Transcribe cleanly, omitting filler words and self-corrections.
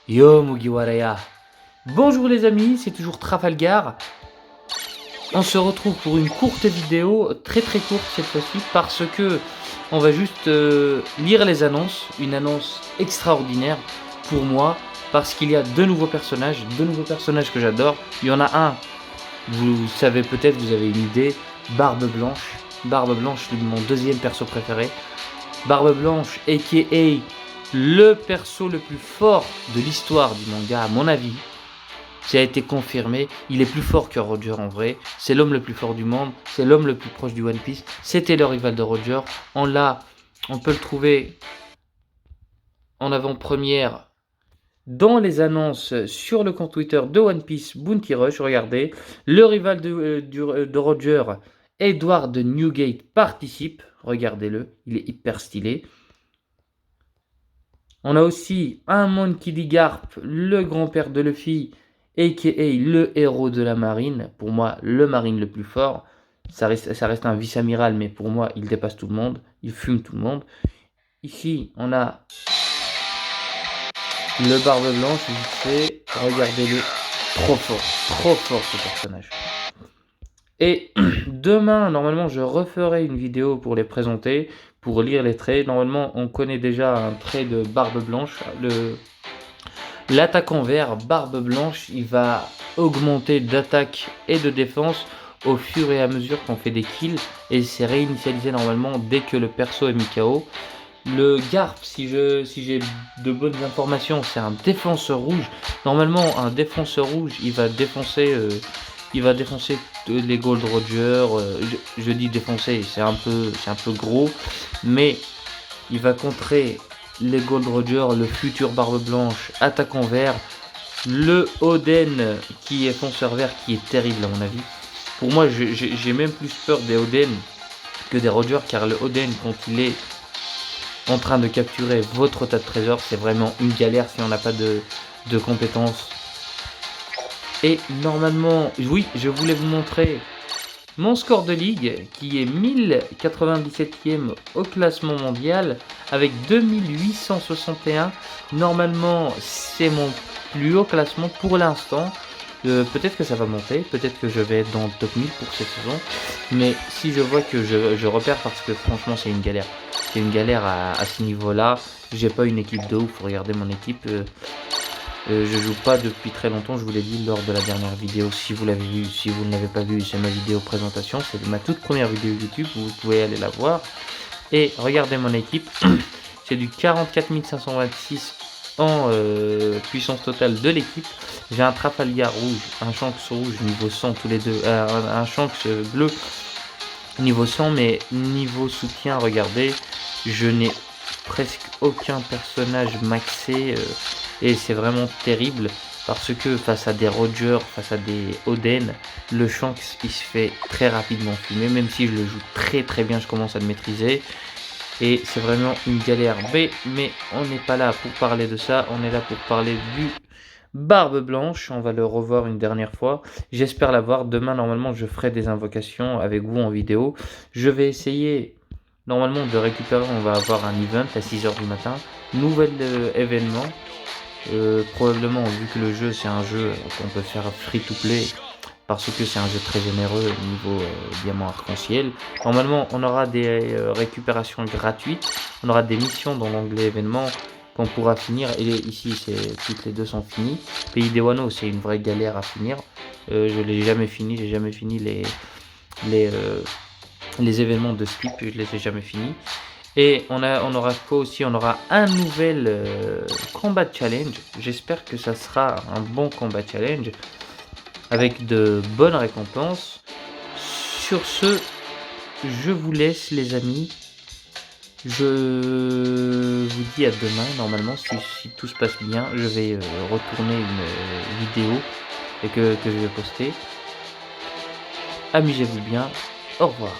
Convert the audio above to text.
Yo Mugiwara. Bonjour les amis, c'est toujours Trafalgar. On se retrouve pour une courte vidéo, très courte cette fois-ci, parce que on va juste lire les annonces. Une annonce extraordinaire pour moi, parce qu'il y a deux nouveaux personnages que j'adore. Il y en a un, vous savez peut-être, vous avez une idée, Barbe Blanche. Barbe Blanche, mon deuxième perso préféré. Barbe Blanche, a.k.a. le perso le plus fort de l'histoire du manga, à mon avis. Ça a été confirmé, il est plus fort que Roger en vrai. C'est l'homme le plus fort du monde, c'est l'homme le plus proche du One Piece. C'était le rival de Roger. On peut le trouver en avant-première dans les annonces sur le compte Twitter de One Piece Bounty Rush. Regardez, le rival de Roger, Edward de Newgate, participe. Regardez-le, il est hyper stylé. On a aussi un Monkey D. Garp, le grand-père de Luffy, a.k.a. le héros de la marine. Pour moi, le marine le plus fort. Ça reste un vice-amiral, mais pour moi, il dépasse tout le monde. Il fume tout le monde. Ici, on a le Barbe Blanche, vite fait. Regardez-le. Trop fort ce personnage. Et demain, normalement, je referai une vidéo pour les présenter, pour lire les traits. Normalement, on connaît déjà un trait de Barbe Blanche. L'attaquant vert, Barbe Blanche, il va augmenter d'attaque et de défense au fur et à mesure qu'on fait des kills. Et c'est réinitialisé normalement dès que le perso est mis KO. Le Garp, si j'ai de bonnes informations, c'est un défenseur rouge. Normalement, un défenseur rouge, il va défoncer les Gold Roger. Je dis défoncer, c'est un peu gros, mais il va contrer les Gold Roger, le futur Barbe Blanche, attaquant vert, le Oden qui est fonceur vert, qui est terrible à mon avis. Pour moi, j'ai même plus peur des Oden que des Roger, car le Oden, quand il est en train de capturer votre tas de trésors, c'est vraiment une galère si on n'a pas de compétences. Et normalement, oui, je voulais vous montrer mon score de ligue qui est 1097e au classement mondial avec 2861. Normalement, c'est mon plus haut classement pour l'instant. Peut-être que ça va monter, peut-être que je vais être dans le top 1000 pour cette saison. Mais si je vois que je repère, parce que franchement c'est une galère. C'est une galère à ce niveau-là. J'ai pas une équipe de ouf. Regardez mon équipe. Je joue pas depuis très longtemps, je vous l'ai dit lors de la dernière vidéo. Si vous l'avez vu, si vous ne l'avez pas vu, c'est ma vidéo présentation. C'est ma toute première vidéo YouTube, vous pouvez aller la voir. Et regardez mon équipe. C'est du 44 526 en puissance totale de l'équipe. J'ai un Trafalgar rouge, un Shanks rouge niveau 100 tous les deux, un Shanks bleu niveau 100, mais niveau soutien, regardez, je n'ai presque aucun personnage maxé et c'est vraiment terrible parce que face à des Roger, face à des Oden, le Shanks il se fait très rapidement fumer, même si je le joue très bien, je commence à le maîtriser. Et c'est vraiment une galère. Mais on n'est pas là pour parler de ça. On est là pour parler du Barbe Blanche. On va le revoir une dernière fois. J'espère l'avoir. Demain, normalement, je ferai des invocations avec vous en vidéo. Je vais essayer, normalement, de récupérer. On va avoir un event à 6h du matin. Nouvel événement. Probablement, vu que le jeu, c'est un jeu qu'on peut faire free to play, parce que c'est un jeu très généreux niveau diamant arc-en-ciel. Normalement, on aura des récupérations gratuites, on aura des missions dans l'onglet événements qu'on pourra finir. Et ici, toutes les deux sont finies. Pays des Wano, c'est une vraie galère à finir. Je l'ai jamais fini, j'ai jamais fini les événements de skip, je les ai jamais finis. Et on aura quoi aussi? On aura un nouvel combat challenge. J'espère que ça sera un bon combat challenge avec de bonnes récompenses. Sur ce, je vous laisse les amis. Je vous dis à demain. Normalement, si tout se passe bien, je vais retourner une vidéo et que je vais poster. Amusez-vous bien. Au revoir.